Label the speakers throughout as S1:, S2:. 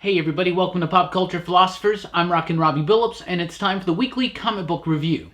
S1: Hey everybody, welcome to Pop Culture Philosophers. I'm Rockin Robbie Billups, and it's time for the weekly comic book review.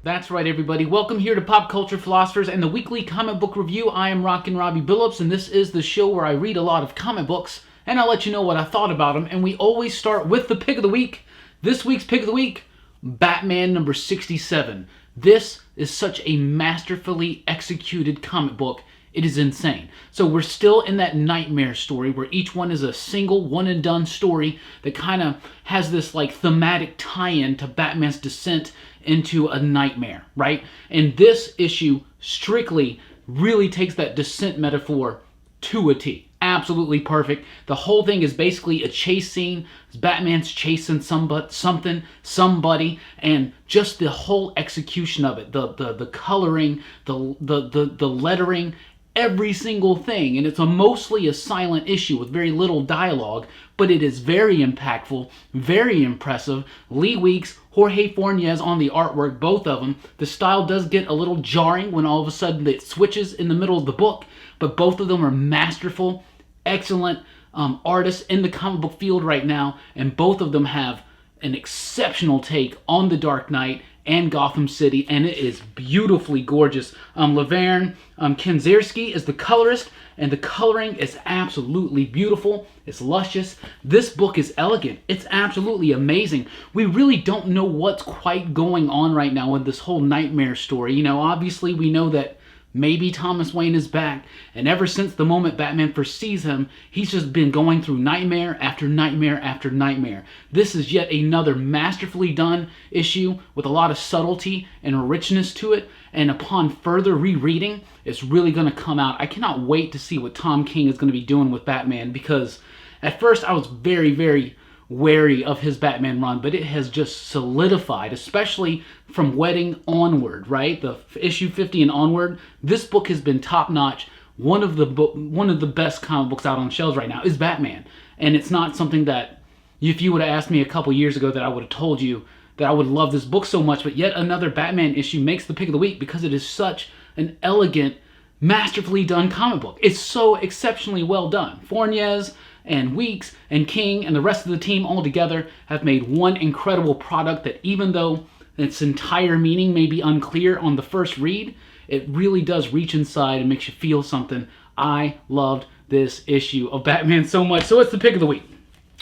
S1: That's right everybody, welcome here to Pop Culture Philosophers and the weekly comic book review. I am Rockin Robbie Billups, and this is the show where I read a lot of comic books, and I'll let you know what I thought about them, and we always start with the pick of the week. This week's pick of the week, Batman number 67. This is such a masterfully executed comic book. It is insane. So we're still in that nightmare story where each one is a single one-and-done story that kind of has this like thematic tie-in to Batman's descent into a nightmare, right? And this issue strictly really takes that descent metaphor to a T. Absolutely perfect. The whole thing is basically a chase scene. Batman's chasing somebody, and just the whole execution of it, the coloring, the lettering, every single thing. And it's mostly a silent issue with very little dialogue, but it is very impactful, very impressive. Lee Weeks, Jorge Fornes on the artwork, both of them. The style does get a little jarring when all of a sudden it switches in the middle of the book, but both of them are masterful, excellent artists in the comic book field right now, and both of them have an exceptional take on the Dark Knight and Gotham City, and it is beautifully gorgeous. Laverne Kanzerski is the colorist, and the coloring is absolutely beautiful. It's luscious. This book is elegant. It's absolutely amazing. We really don't know what's quite going on right now with this whole nightmare story. You know, obviously we know that maybe Thomas Wayne is back, and ever since the moment Batman first sees him, he's just been going through nightmare after nightmare after nightmare. This is yet another masterfully done issue with a lot of subtlety and richness to it, and upon further rereading, it's really going to come out. I cannot wait to see what Tom King is going to be doing with Batman, because at first I was very wary of his Batman run, but it has just solidified, especially from Wedding onward, right? The issue 50 and onward. This book has been top-notch. One of the best comic books out on shelves right now is Batman, and it's not something that if you would have asked me a couple years ago that I would have told you that I would love this book so much. But yet another Batman issue makes the pick of the week because it is such an elegant, masterfully done comic book. It's so exceptionally well done. Fornes and Weeks and King and the rest of the team all together have made one incredible product that, even though its entire meaning may be unclear on the first read, it really does reach inside and makes you feel something. I loved this issue of Batman so much. So it's the pick of the week.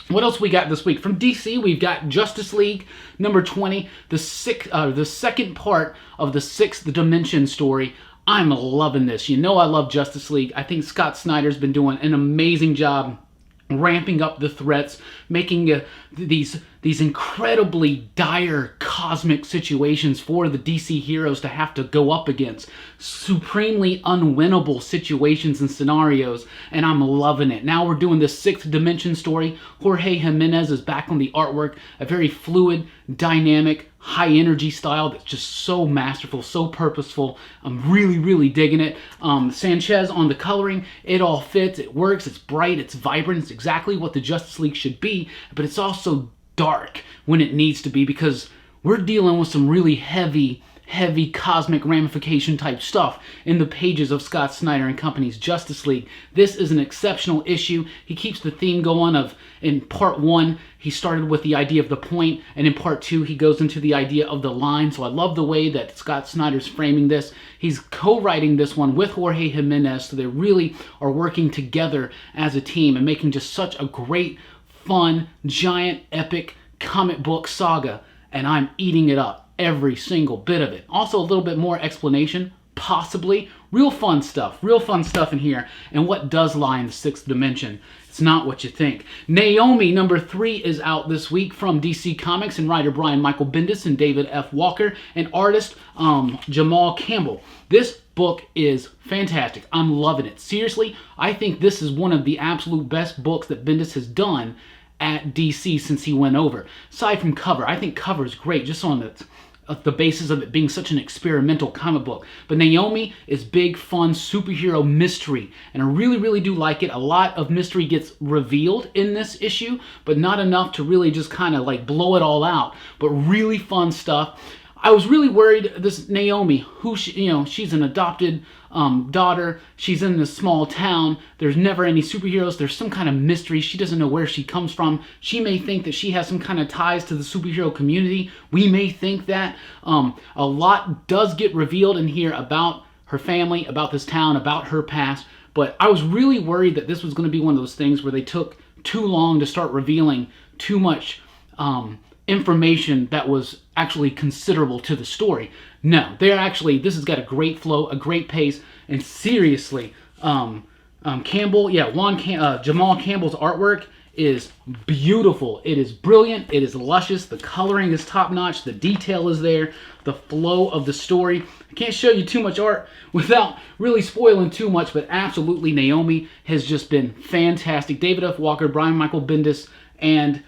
S1: What else we got this week? From DC, we've got Justice League number 20, the second part of the Sixth Dimension story. I'm loving this. You know I love Justice League. I think Scott Snyder's been doing an amazing job ramping up the threats, making these incredibly dire cosmic situations for the DC heroes to have to go up against. Supremely unwinnable situations and scenarios, and I'm loving it. Now we're doing this Sixth Dimension story. Jorge Jimenez is back on the artwork, a very fluid, dynamic, high-energy style that's just so masterful, so purposeful. I'm really digging it. Sanchez on the coloring. It all fits. It works. It's bright. It's vibrant. It's exactly what the Justice League should be, but it's also dark when it needs to be, because we're dealing with some really heavy cosmic ramification type stuff in the pages of Scott Snyder and Company's Justice League. This is an exceptional issue. He keeps the theme going of, in part 1, he started with the idea of the point, and in part 2, he goes into the idea of the line. So I love the way that Scott Snyder's framing this. He's co-writing this one with Jorge Jimenez, so they really are working together as a team and making just such a great, fun, giant, epic comic book saga, and I'm eating it up. Every single bit of it. Also a little bit more explanation, possibly. Real fun stuff in here. And what does lie in the Sixth Dimension? It's not what you think. Naomi number 3 is out this week from DC Comics, and writer Brian Michael Bendis and David F. Walker, and artist Jamal Campbell. This book is fantastic. I'm loving it. Seriously, I think this is one of the absolute best books that Bendis has done at DC since he went over. Aside from cover, I think cover is great just on the basis of it being such an experimental comic book. But Naomi is big, fun, superhero mystery, and I really do like it. A lot of mystery gets revealed in this issue, but not enough to really just kind of like blow it all out. But really fun stuff. I was really worried. This Naomi, who she's an adopted daughter. She's in this small town. There's never any superheroes. There's some kind of mystery. She doesn't know where she comes from. She may think that she has some kind of ties to the superhero community. We may think that. A lot does get revealed in here about her family, about this town, about her past. But I was really worried that this was going to be one of those things where they took too long to start revealing too much information that was actually considerable to the story. No, this has got a great flow, a great pace, and seriously, Jamal Campbell's artwork is beautiful. It is brilliant. It is luscious. The coloring is top-notch. The detail is there. The flow of the story. I can't show you too much art without really spoiling too much, but absolutely Naomi has just been fantastic. David F. Walker, Brian Michael Bendis, and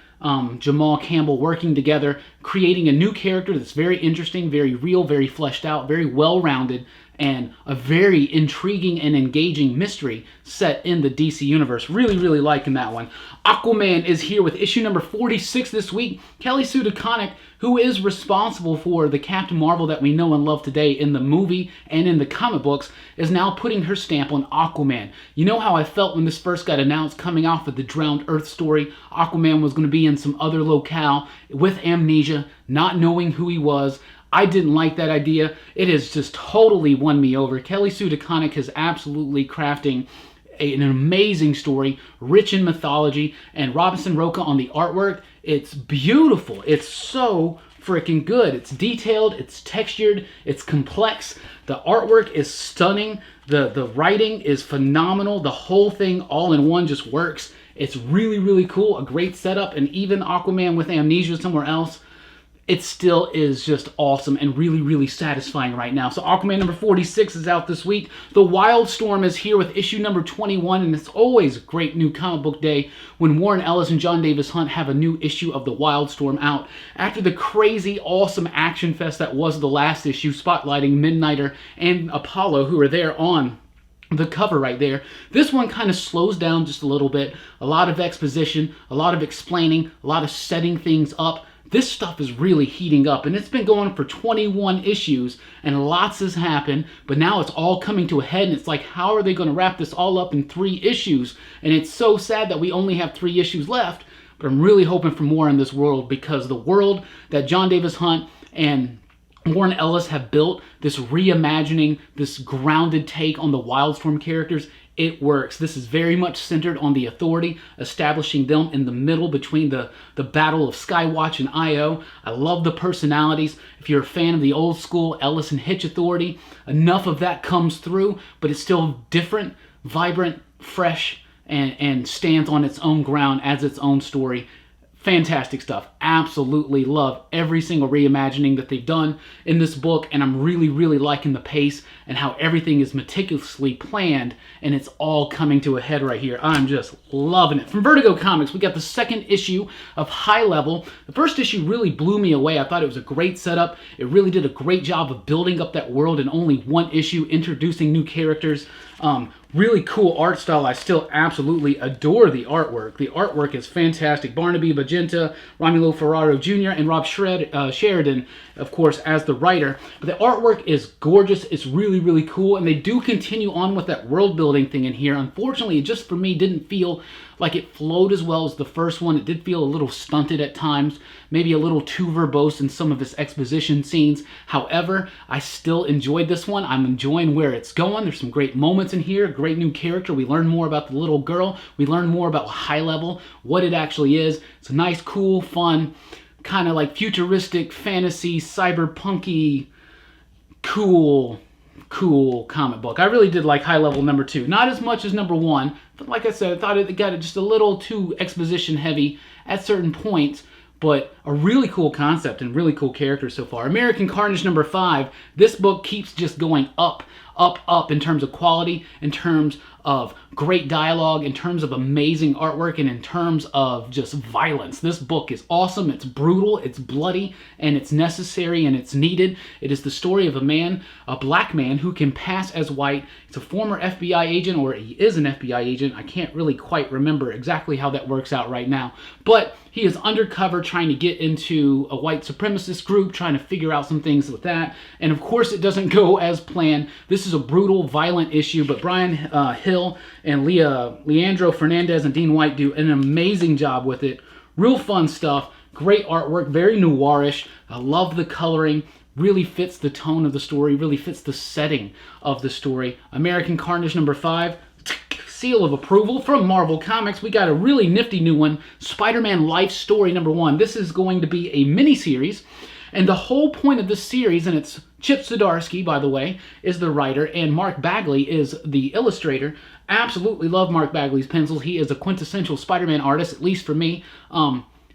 S1: Jamal Campbell working together, creating a new character that's very interesting, very real, very fleshed out, very well-rounded, and a very intriguing and engaging mystery set in the DC Universe. Really, really liking that one. Aquaman is here with issue number 46 this week. Kelly Sue DeConnick, who is responsible for the Captain Marvel that we know and love today in the movie and in the comic books, is now putting her stamp on Aquaman. You know how I felt when this first got announced, coming off of the Drowned Earth story. Aquaman was going to be in some other locale with amnesia, not knowing who he was. I didn't like that idea. It has just totally won me over. Kelly Sue DeConnick is absolutely crafting an amazing story, rich in mythology, and Robinson Rocha on the artwork. It's beautiful. It's so freaking good. It's detailed, it's textured, it's complex. The artwork is stunning. The writing is phenomenal. The whole thing all in one just works. It's really, really cool. A great setup, and even Aquaman with amnesia somewhere else, it still is just awesome and really, really satisfying right now. So Aquaman number 46 is out this week. The Wildstorm is here with issue number 21, and it's always a great new comic book day when Warren Ellis and John Davis Hunt have a new issue of the Wildstorm out. After the crazy, awesome action fest that was the last issue, spotlighting Midnighter and Apollo, who are there on the cover right there. This one kind of slows down just a little bit. A lot of exposition, a lot of explaining, a lot of setting things up. This stuff is really heating up, and it's been going for 21 issues, and lots has happened, but now it's all coming to a head, and it's like, how are they going to wrap this all up in 3 issues? And it's so sad that we only have 3 issues left, but I'm really hoping for more in this world, because the world that John Davis Hunt and Warren Ellis have built, this reimagining, this grounded take on the Wildstorm characters, it works. This is very much centered on the Authority, establishing them in the middle between the battle of Skywatch and Io. I love the personalities. If you're a fan of the old school Ellis and Hitch Authority, enough of that comes through, but it's still different, vibrant, fresh, and stands on its own ground as its own story. Fantastic stuff. Absolutely love every single reimagining that they've done in this book, and I'm really, really liking the pace and how everything is meticulously planned, and it's all coming to a head right here. I'm just loving it. From Vertigo Comics, we got the 2nd issue of High Level. The first issue really blew me away. I thought it was a great setup. It really did a great job of building up that world in only 1 issue, introducing new characters. Really cool art style. I still absolutely adore the artwork. The artwork is fantastic. Barnaby Magenta, Romulo Ferraro Jr., and Rob Sheridan, of course, as the writer. But the artwork is gorgeous. It's really, really cool. And they do continue on with that world building thing in here. Unfortunately, it just for me didn't feel like it flowed as well as the first one. It did feel a little stunted at times, maybe a little too verbose in some of its exposition scenes. However, I still enjoyed this one. I'm enjoying where it's going. There's some great moments in here, great new character. We learn more about the little girl. We learn more about High Level, what it actually is. It's a nice, cool, fun, kind of like futuristic, fantasy, cyberpunky, cool comic book. I really did like High Level number 2. Not as much as number 1, but like I said, I thought it got just a little too exposition heavy at certain points, but a really cool concept and really cool characters so far. American Carnage number 5. This book keeps just going up in terms of quality, in terms of great dialogue, in terms of amazing artwork, and in terms of just violence. This book is awesome. It's brutal, it's bloody, and it's necessary, and it's needed. It is the story of a man, a black man, who can pass as white. It's a former FBI agent, or he is an FBI agent. I can't really quite remember exactly how that works out right now, but he is undercover trying to get get into a white supremacist group, trying to figure out some things with that. And of course, it doesn't go as planned. This is a brutal, violent issue, but Brian Hill and Leandro Fernandez and Dean White do an amazing job with it. Real fun stuff. Great artwork, very noirish. I love the coloring. Really fits the tone of the story, really fits the setting of the story. American Carnage number 5, seal of approval from Marvel Comics. We got a really nifty new one, Spider-Man Life Story number 1. This is going to be a mini-series, and the whole point of this series, and it's Chip Zdarsky, by the way, is the writer, and Mark Bagley is the illustrator. Absolutely love Mark Bagley's pencils. He is a quintessential Spider-Man artist, at least for me.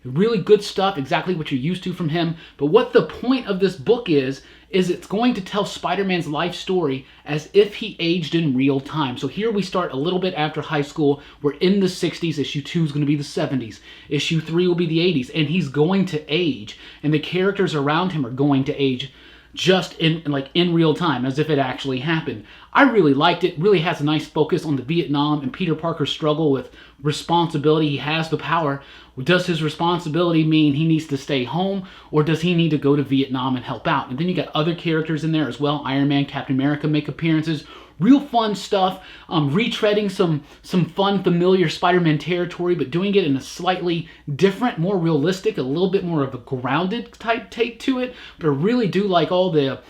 S1: Really good stuff, exactly what you're used to from him. But what the point of this book is it's going to tell Spider-Man's life story as if he aged in real time. So here we start a little bit after high school. We're in the 60s. Issue 2 is going to be the 70s. Issue 3 will be the 80s. And he's going to age. And the characters around him are going to age just in real time, as if it actually happened. I really liked it. Really has a nice focus on the Vietnam and Peter Parker's struggle with responsibility. He has the power. Does his responsibility mean he needs to stay home, or does he need to go to Vietnam and help out? And then you got other characters in there as well. Iron Man, Captain America make appearances. Real fun stuff. Retreading some fun, familiar Spider-Man territory, but doing it in a slightly different, more realistic, a little bit more of a grounded type take to it. But I really do like all the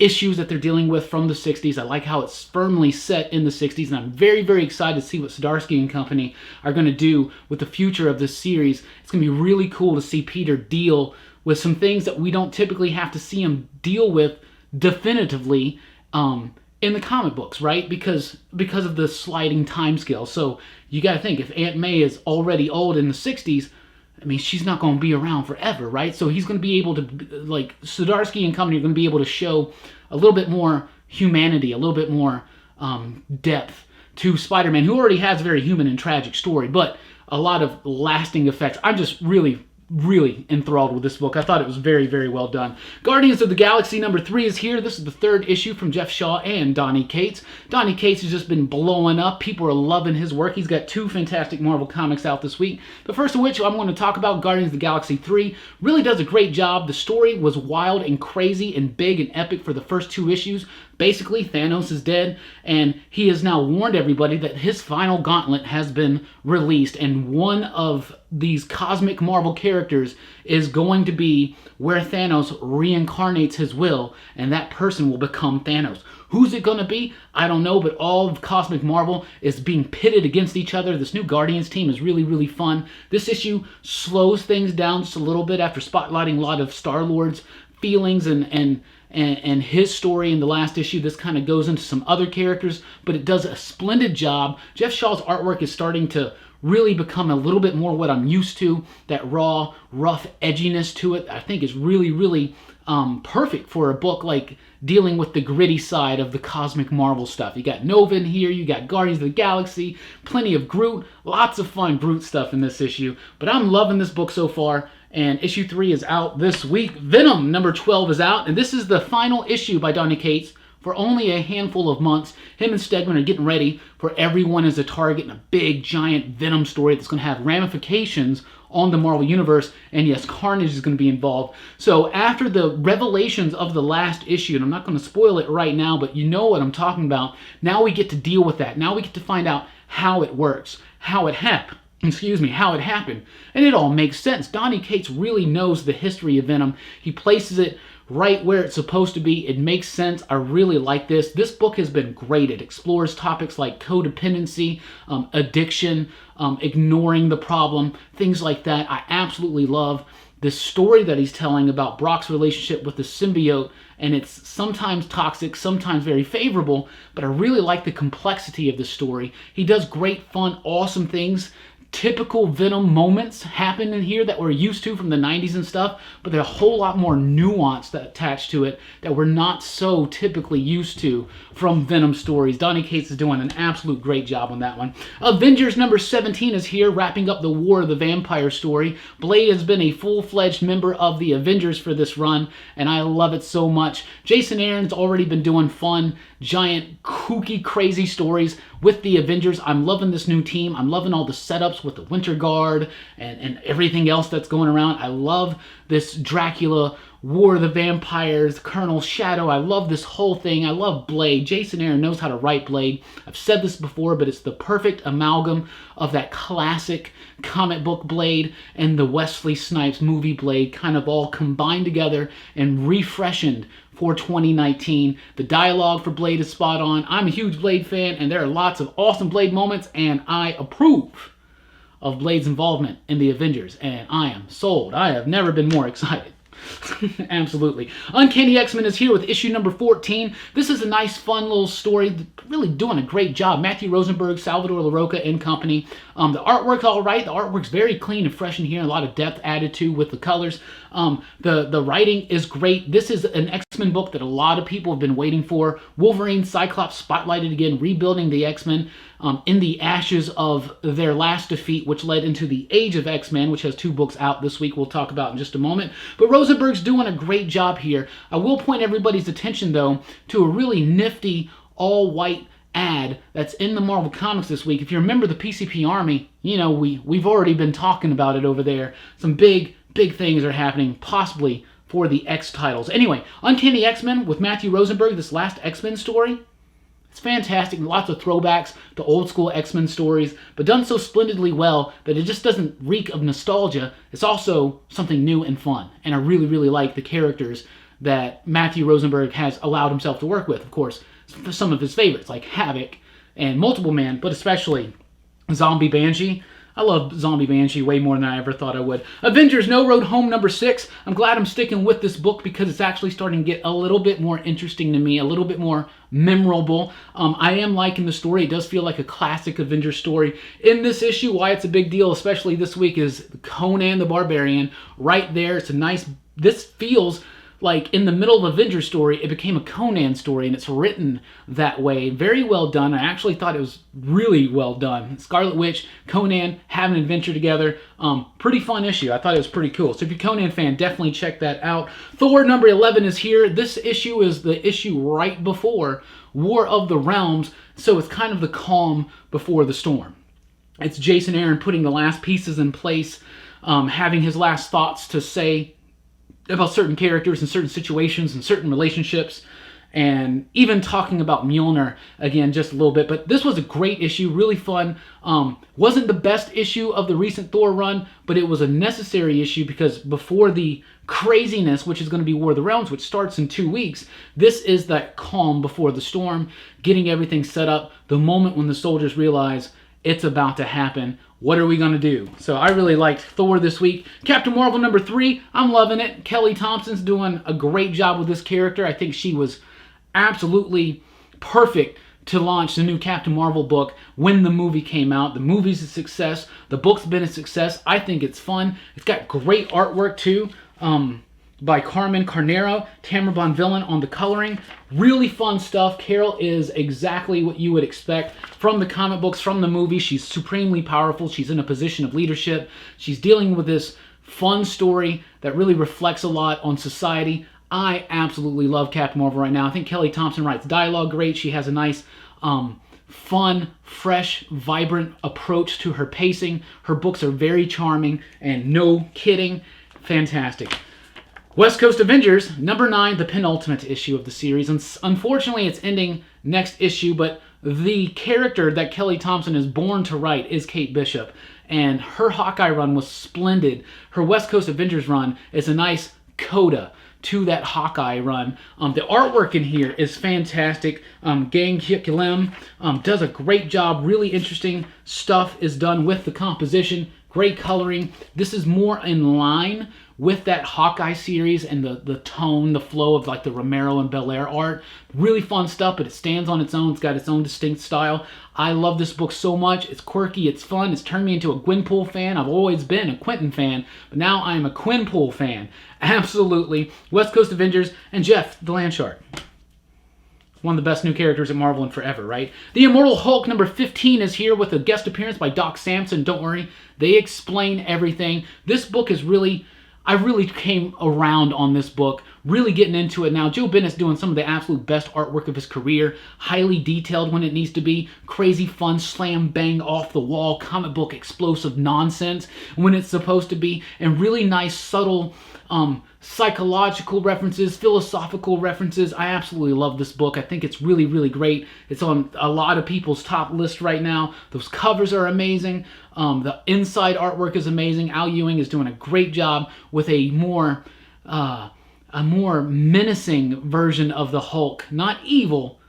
S1: issues that they're dealing with from the 60s. I like how it's firmly set in the 60s, and I'm very, very excited to see what Zdarsky and company are going to do with the future of this series. It's going to be really cool to see Peter deal with some things that we don't typically have to see him deal with definitively in the comic books, right? Because of the sliding time scale. So you got to think, if Aunt May is already old in the 60s, I mean, she's not going to be around forever, right? So he's going to be able to, like, Zdarsky and company are going to be able to show a little bit more humanity, a little bit more depth to Spider-Man, who already has a very human and tragic story, but a lot of lasting effects. I'm just really enthralled with this book. I thought it was very, very well done. Guardians of the Galaxy number 3 is here. This is the 3rd issue from Jeff Shaw and Donny Cates. Donny Cates has just been blowing up. People are loving his work. He's got 2 fantastic Marvel comics out this week. The first of which I'm going to talk about, Guardians of the Galaxy 3. Really does a great job. The story was wild and crazy and big and epic for the first 2 issues. Basically, Thanos is dead, and he has now warned everybody that his final gauntlet has been released, and one of these cosmic Marvel characters is going to be where Thanos reincarnates his will, and that person will become Thanos. Who's it going to be? I don't know, but all of Cosmic Marvel is being pitted against each other. This new Guardians team is really, really fun. This issue slows things down just a little bit after spotlighting a lot of Star-Lord's feelings and his story in the last issue. This kind of goes into some other characters, but it does a splendid job. Jeff Shaw's artwork is starting to really become a little bit more what I'm used to. That raw, rough edginess to it, I think, is really, really perfect for a book like dealing with the gritty side of the Cosmic Marvel stuff. You got Nova in here, you got Guardians of the Galaxy, plenty of Groot, lots of fun Groot stuff in this issue. But I'm loving this book so far. And issue 3 is out this week. Venom number 12 is out, and this is the final issue by Donny Cates for only a handful of months. Him and Stegman are getting ready for Everyone is a Target in a big, giant Venom story that's going to have ramifications on the Marvel Universe, and yes, Carnage is going to be involved. So after the revelations of the last issue, and I'm not going to spoil it right now, but you know what I'm talking about, now we get to deal with that. Now we get to find out how it works, how it happened. How it happened. And it all makes sense. Donny Cates really knows the history of Venom. He places it right where it's supposed to be. It makes sense. I really like this. This book has been great. It explores topics like codependency, addiction, ignoring the problem, things like that. I absolutely love this story that he's telling about Brock's relationship with the symbiote, and it's sometimes toxic, sometimes very favorable, but I really like the complexity of the story. He does great, fun, awesome things. Typical Venom moments happen in here that we're used to from the 90s and stuff, but there's a whole lot more nuance that attached to it that we're not so typically used to from Venom stories. Donny Cates is doing an absolute great job on that one. Avengers number 17 is here, wrapping up the War of the Vampire story. Blade has been a full-fledged member of the Avengers for this run, and I love it so much. Jason Aaron's already been doing fun, giant, kooky, crazy stories with the Avengers. I'm loving this new team. I'm loving all the setups with the Winter Guard and everything else that's going around. I love this Dracula, War of the Vampires, Colonel Shadow. I love this whole thing. I love Blade. Jason Aaron knows how to write Blade. I've said this before, but it's the perfect amalgam of that classic comic book Blade and the Wesley Snipes movie Blade, kind of all combined together and refreshened for 2019. The dialogue for Blade is spot on. I'm a huge Blade fan, and there are lots of awesome Blade moments, and I approve of Blade's involvement in the Avengers, and I am sold. I have never been more excited. Absolutely. Uncanny XMen is here with issue number 14. This is a nice, fun little story. Really doing a great job. Matthew Rosenberg, Salvador Larroca, and company. The artwork's all right. The artwork's very clean and fresh in here. A lot of depth added to with the colors. The writing is great. This is an X-Men book that a lot of people have been waiting for. Wolverine, Cyclops spotlighted again, rebuilding the X-Men in the ashes of their last defeat, which led into the Age of X-Men, which has 2 books out this week we'll talk about in just a moment. But Rosenberg's doing a great job here. I will point everybody's attention, though, to a really nifty all-white ad that's in the Marvel Comics this week. If you remember the PCP Army, you know, we've already been talking about it over there. Some big things are happening, possibly for the X titles. Anyway, Uncanny XMen with Matthew Rosenberg, this last X-Men story. It's fantastic, lots of throwbacks to old school X-Men stories, but done so splendidly well that it just doesn't reek of nostalgia. It's also something new and fun, and I really like the characters that Matthew Rosenberg has allowed himself to work with. Of course, some of his favorites like Havoc and Multiple Man, but especially Zombie Banshee. I love Zombie Banshee way more than I ever thought I would. Avengers No Road Home number 6. I'm glad I'm sticking with this book because it's actually starting to get a little bit more interesting to me, a little bit more memorable. I am liking the story. It does feel like a classic Avengers story. In this issue, why it's a big deal, especially this week, is Conan the Barbarian right there. It's a nice, this feels like in the middle of Avengers story, it became a Conan story, and it's written that way. Very well done. I actually thought it was really well done. Scarlet Witch, Conan having an adventure together. Pretty fun issue. I thought it was pretty cool. So if you're a Conan fan, definitely check that out. Thor number 11 is here. This issue is the issue right before War of the Realms, so it's kind of the calm before the storm. It's Jason Aaron putting the last pieces in place, having his last thoughts to say about certain characters and certain situations and certain relationships, and even talking about Mjolnir again just a little bit. But this was a great issue, really fun. Wasn't the best issue of the recent Thor run, but it was a necessary issue because before the craziness, which is going to be War of the Realms, which starts in 2 weeks, this is that calm before the storm, getting everything set up, the moment when the soldiers realize it's about to happen. What are we going to do? So I really liked Thor this week. Captain Marvel number 3, I'm loving it. Kelly Thompson's doing a great job with this character. I think she was absolutely perfect to launch the new Captain Marvel book when the movie came out. The movie's a success. The book's been a success. I think it's fun. It's got great artwork too. By Carmen Carnero, Tamara Bonvillain on the coloring. Really fun stuff. Carol is exactly what you would expect from the comic books, from the movie. She's supremely powerful. She's in a position of leadership. She's dealing with this fun story that really reflects a lot on society. I absolutely love Captain Marvel right now. I think Kelly Thompson writes dialogue great. She has a nice, fun, fresh, vibrant approach to her pacing. Her books are very charming, and no kidding, fantastic. West Coast Avengers, number 9, the penultimate issue of the series. And unfortunately, it's ending next issue, but the character that Kelly Thompson is born to write is Kate Bishop. And her Hawkeye run was splendid. Her West Coast Avengers run is a nice coda to that Hawkeye run. The artwork in here is fantastic. Gang Hyuk does a great job. Really interesting stuff is done with the composition. Great coloring. This is more in line with that Hawkeye series and the tone, the flow of like the Romero and Belair art. Really fun stuff, but it stands on its own. It's got its own distinct style. I love this book so much. It's quirky, it's fun. It's turned me into a Gwenpool fan. I've always been a Quentin fan, but now I am a Gwenpool fan. Absolutely. West Coast Avengers and Jeff the Landshark. One of the best new characters at Marvel in forever, right? The Immortal Hulk number 15 is here with a guest appearance by Doc Samson. Don't worry, they explain everything. This book is really, I really came around on this book really getting into it now. Joe Bennett's doing some of the absolute best artwork of his career, highly detailed when it needs to be, crazy fun, slam bang off the wall, comic book explosive nonsense when it's supposed to be, and really nice subtle psychological references, philosophical references. I absolutely love this book. I think it's really, really great. It's on a lot of people's top list right now. Those covers are amazing. The inside artwork is amazing. Al Ewing is doing a great job with a more menacing version of the Hulk. Not evil,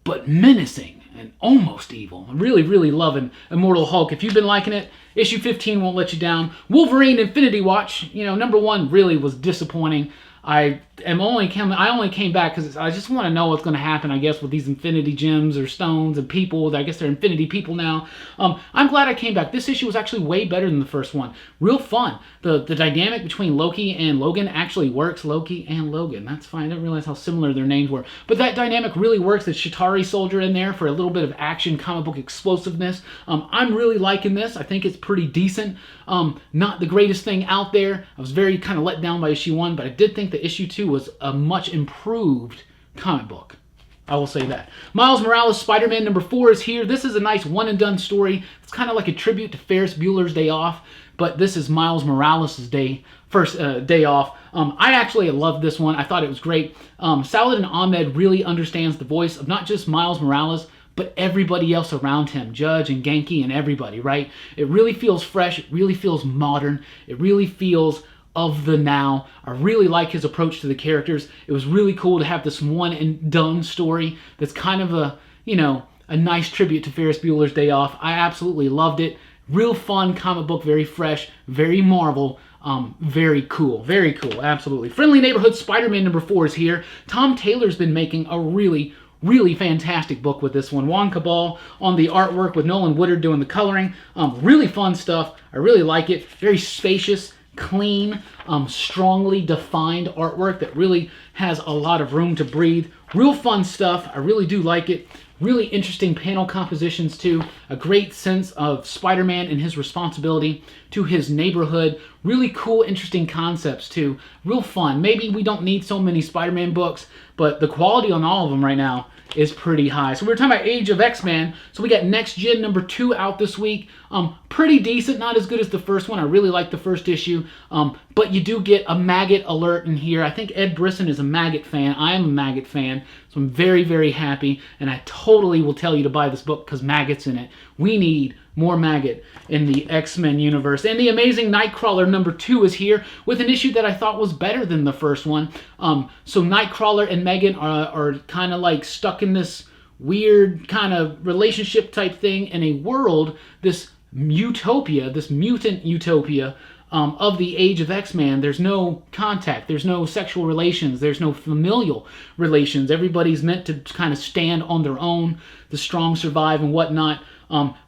S1: but menacing and almost evil. I'm really, really loving Immortal Hulk. If you've been liking it, issue 15 won't let you down. Wolverine Infinity Watch, you know, number 1 really was disappointing. I only came back because I just want to know what's going to happen, I guess, with these Infinity Gems or stones and people. I guess they're Infinity people now. I'm glad I came back. This issue was actually way better than the first one. Real fun. The dynamic between Loki and Logan actually works. Loki and Logan. That's fine. I didn't realize how similar their names were. But that dynamic really works. The Chitauri soldier in there for a little bit of action, comic book explosiveness. I'm really liking this. I think it's pretty decent. Not the greatest thing out there. I was very kind of let down by issue 1, but I did think that issue 2 was a much improved comic book. I will say that. Miles Morales' Spider-Man number 4 is here. This is a nice one-and-done story. It's kind of like a tribute to Ferris Bueller's Day Off, but this is Miles Morales' first day off. I actually loved this one. I thought it was great. Saladin Ahmed really understands the voice of not just Miles Morales, but everybody else around him, Judge and Genki and everybody, right? It really feels fresh. It really feels modern. It really feels of the now. I really like his approach to the characters. It was really cool to have this one and done story that's kind of a, you know, a nice tribute to Ferris Bueller's Day Off. I absolutely loved it. Real fun comic book, very fresh, very Marvel, very cool, absolutely. Friendly Neighborhood Spider-Man number 4 is here. Tom Taylor's been making a really fantastic book with this one. Juan Cabal on the artwork with Nolan Woodard doing the coloring. Really fun stuff. I really like it. Very spacious, clean, strongly defined artwork that really has a lot of room to breathe. Real fun stuff. I really do like it. Really interesting panel compositions too. A great sense of Spider-Man and his responsibility to his neighborhood. Really cool, interesting concepts too. Real fun. Maybe we don't need so many Spider-Man books, but the quality on all of them right now is pretty high. So we were talking about Age of X-Men. So we got Next Gen number 2 out this week. Pretty decent, not as good as the first one. I really like the first issue. But you do get a maggot alert in here. I think Ed Brisson is a maggot fan. I am a maggot fan. So I'm very happy. And I totally will tell you to buy this book because maggots in it. We need more maggot in the X-Men universe. And the Amazing Nightcrawler number 2 is here with an issue that I thought was better than the first one. So Nightcrawler and Megan are kind of like stuck in this weird kind of relationship type thing in a world, this utopia, this mutant utopia of the Age of X-Man. There's no contact, there's no sexual relations, there's no familial relations. Everybody's meant to kind of stand on their own, the strong survive and whatnot.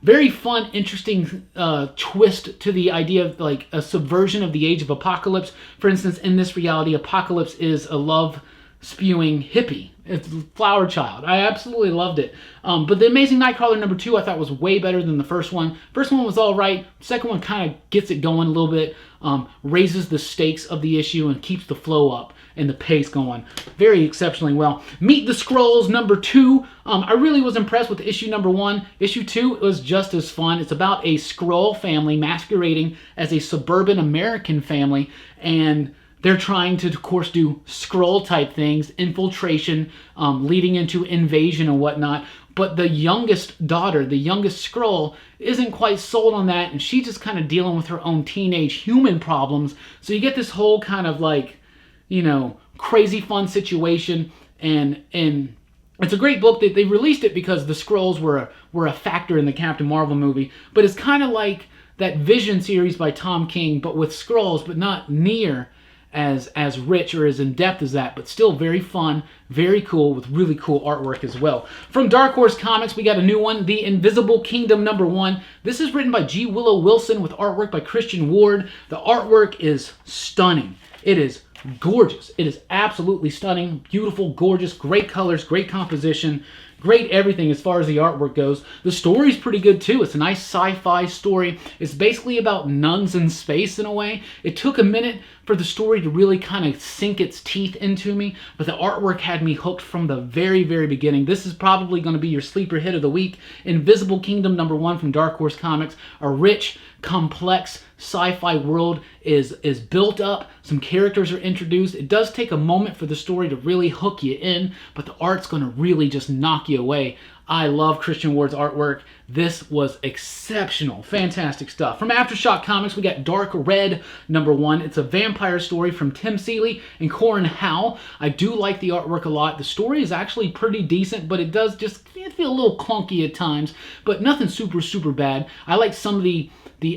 S1: Very fun, interesting twist to the idea of like a subversion of the Age of Apocalypse. For instance, in this reality, Apocalypse is a love-spewing hippie. It's Flower Child. I absolutely loved it. But the Amazing Nightcrawler number 2 I thought was way better than the first one. First one was all right. Second one kind of gets it going a little bit, raises the stakes of the issue and keeps the flow up and the pace going very exceptionally well. Meet the Skrulls number 2. I really was impressed with issue number 1. Issue 2 was just as fun. It's about a Skrull family masquerading as a suburban American family, and they're trying to, of course, do Skrull-type things, infiltration, leading into invasion and whatnot. But the youngest daughter, the youngest Skrull, isn't quite sold on that, and she's just kind of dealing with her own teenage human problems. So you get this whole kind of like, you know, crazy fun situation, and it's a great book. They released it because the Skrulls were a factor in the Captain Marvel movie, but it's kind of like that Vision series by Tom King, but with Skrulls, but not near as rich or as in-depth as that, but still very fun, very cool, with really cool artwork as well. From Dark Horse Comics, we got a new one, The Invisible Kingdom number 1. This is written by G. Willow Wilson with artwork by Christian Ward. The artwork is stunning. It is gorgeous. It is absolutely stunning, beautiful, gorgeous, great colors, great composition, Great everything as far as the artwork goes. The story's pretty good too. It's a nice sci-fi story. It's basically about nuns in space in a way. It took a minute for the story to really kind of sink its teeth into me, but the artwork had me hooked from the very, very beginning. This is probably going to be your sleeper hit of the week. Invisible Kingdom #1 from Dark Horse Comics. A rich, complex sci-fi world is built up. Some characters are introduced. It does take a moment for the story to really hook you in, but the art's going to really just knock you away. I love Christian Ward's artwork. This was exceptional. Fantastic stuff. From Aftershock Comics, we got Dark Red #1. It's a vampire story from Tim Seeley and Corin Howe. I do like the artwork a lot. The story is actually pretty decent, but it does just feel a little clunky at times, but nothing super, super bad. I like some of the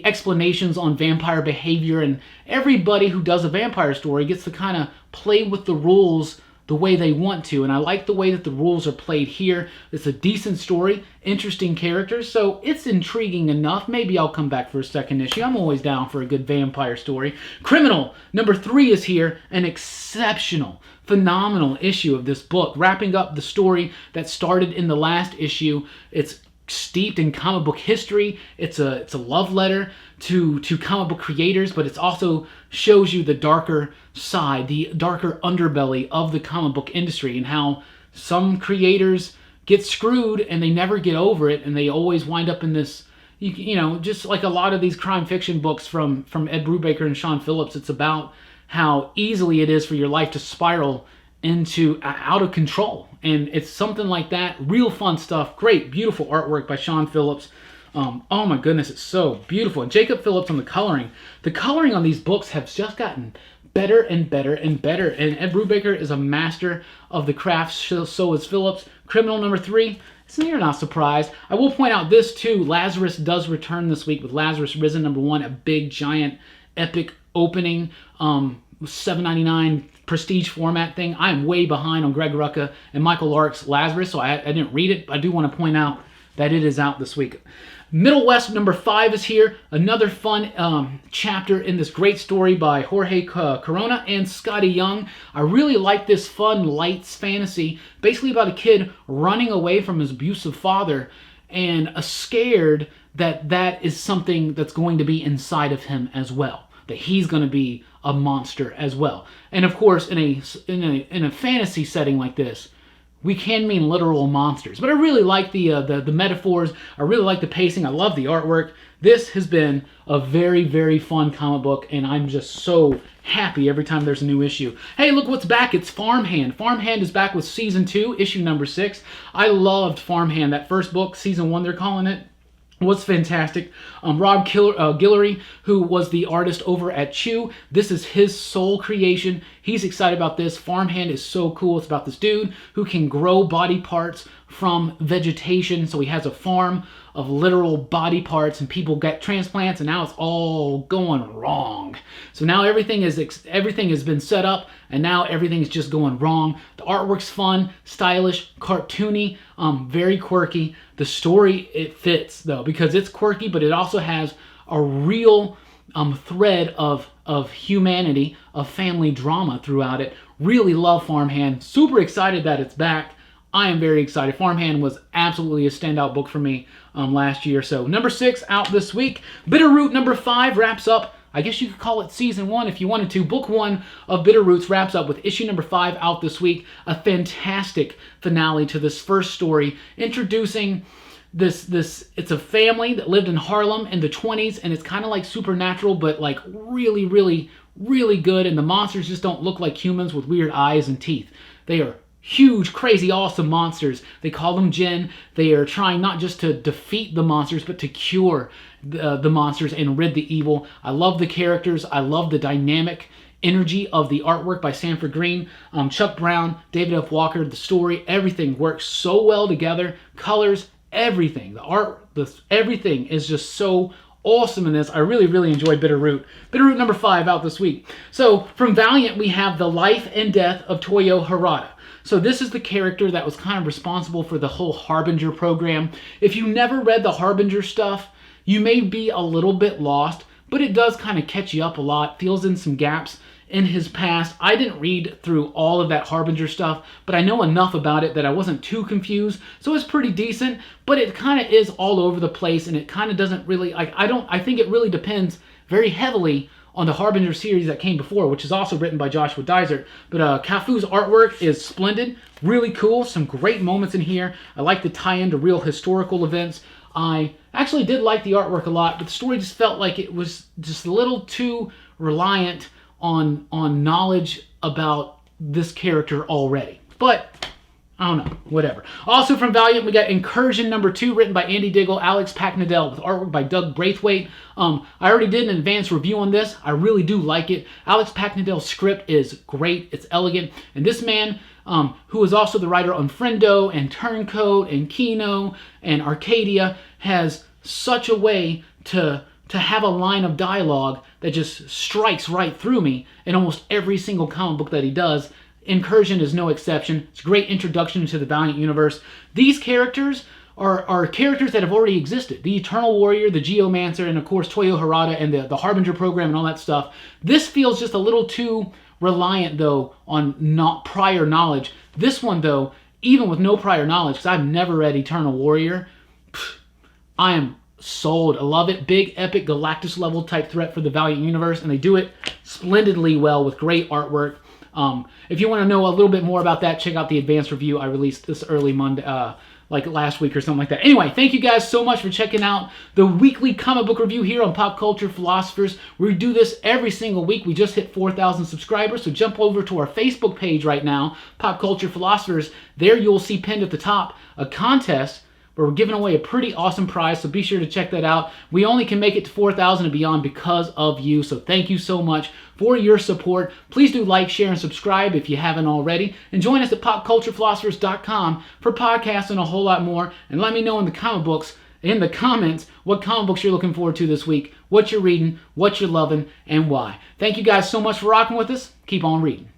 S1: explanations on vampire behavior, and everybody who does a vampire story gets to kind of play with the rules the way they want to, and I like the way that the rules are played here. It's a decent story, interesting characters, so it's intriguing enough. Maybe I'll come back for a second issue. I'm always down for a good vampire story. Criminal #3 is here, an exceptional, phenomenal issue of this book, wrapping up the story that started in the last issue. It's steeped in comic book history. It's a love letter to comic book creators, but it also shows you the darker side, the darker underbelly of the comic book industry, and how some creators get screwed and they never get over it, and they always wind up in this, you know, just like a lot of these crime fiction books from Ed Brubaker and Sean Phillips. It's about how easily it is for your life to spiral into out of control, and it's something like that. Real fun stuff. Great, beautiful artwork by Sean Phillips. Oh my goodness, it's so beautiful. And Jacob Phillips on the coloring. The coloring on these books has just gotten better and better and better, and Ed Brubaker is a master of the craft. So is Phillips. Criminal #3. So you're not surprised. I will point out this too. Lazarus does return this week with Lazarus Risen #1, a big giant epic opening. $7.99 prestige format thing. I'm way behind on Greg Rucka and Michael Lark's Lazarus, so I didn't read it, but I do want to point out that it is out this week. Middle West #5 is here. Another fun chapter in this great story by Jorge Corona and Scotty Young. I really like this fun, light fantasy, basically about a kid running away from his abusive father and scared that that is something that's going to be inside of him as well, that he's going to be a monster as well. And of course, in a fantasy setting like this, we can mean literal monsters. But I really like the metaphors. I really like the pacing. I love the artwork. This has been a very, very fun comic book, and I'm just so happy every time there's a new issue. Hey, look what's back. It's Farmhand. Farmhand is back with Season 2, issue #6. I loved Farmhand. That first book, Season 1 they're calling it, was fantastic. Rob Guillory, who was the artist over at Chew, this is his sole creation. He's excited about this. Farmhand is so cool. It's about this dude who can grow body parts from vegetation. So he has a farm of literal body parts, and people get transplants, and now it's all going wrong. So now everything has been set up, and now everything is just going wrong. The artwork's fun, stylish, cartoony, very quirky. The story, it fits though, because it's quirky, but it also has a real thread of humanity, of family drama throughout it. Really love Farmhand. Super excited that it's back. I am very excited. Farmhand was absolutely a standout book for me last year. So #6 out this week. Bitterroot #5 wraps up, I guess you could call it Season 1 if you wanted to. Book 1 of Bitterroots wraps up with issue #5 out this week. A fantastic finale to this first story, introducing this it's a family that lived in Harlem in the 20s, and it's kind of like Supernatural, but like really, really, really good, and the monsters just don't look like humans with weird eyes and teeth. They are huge, crazy, awesome monsters. They call them Jinn. They are trying not just to defeat the monsters, but to cure the monsters and rid the evil. I love the characters. I love the dynamic energy of the artwork by Sanford Green, Chuck Brown, David F. Walker. The story, everything works so well together. Colors, everything. The art, everything is just so awesome in this. I really, really enjoyed Bitterroot. Bitterroot #5 out this week. So from Valiant, we have The Life and Death of Toyo Harada. So this is the character that was kind of responsible for the whole Harbinger program. If you never read the Harbinger stuff, you may be a little bit lost, but it does kind of catch you up a lot, fills in some gaps in his past. I didn't read through all of that Harbinger stuff, but I know enough about it that I wasn't too confused. So it's pretty decent, but it kind of is all over the place, and it kind of doesn't really, like, I think it really depends very heavily on the Harbinger series that came before, which is also written by Joshua Dysart. But Cafu's artwork is splendid, really cool, some great moments in here. I like the tie-in to real historical events. I actually did like the artwork a lot, but the story just felt like it was just a little too reliant on knowledge about this character already. But I don't know, whatever. Also from Valiant, we got Incursion #2, written by Andy Diggle, Alex Packnadell, with artwork by Doug Braithwaite. I already did an advanced review on this. I really do like it. Alex Packnadell's script is great. It's elegant. And this man, who is also the writer on Friendo and Turncoat and Kino and Arcadia, has such a way to have a line of dialogue that just strikes right through me in almost every single comic book that he does. Incursion is no exception. It's a great introduction to the Valiant universe. These characters are characters that have already existed. The Eternal Warrior, the Geomancer, and of course Toyo Harada and the Harbinger program and all that stuff. This feels just a little too reliant, though, on not prior knowledge. This one, though, even with no prior knowledge, because I've never read Eternal Warrior, I am sold. I love it. Big, epic, Galactus level type threat for the Valiant universe, and they do it splendidly well with great artwork. If you want to know a little bit more about that, check out the advanced review I released this early Monday, like last week or something like that. Anyway, thank you guys so much for checking out the weekly comic book review here on Pop Culture Philosophers. We do this every single week. We just hit 4,000 subscribers, so jump over to our Facebook page right now, Pop Culture Philosophers. There you'll see pinned at the top a contest where we're giving away a pretty awesome prize, so be sure to check that out. We only can make it to 4,000 and beyond because of you, so thank you so much for your support. Please do like, share, and subscribe if you haven't already. And join us at popculturephilosophers.com for podcasts and a whole lot more. And let me know in the comments what comic books you're looking forward to this week, what you're reading, what you're loving, and why. Thank you guys so much for rocking with us. Keep on reading.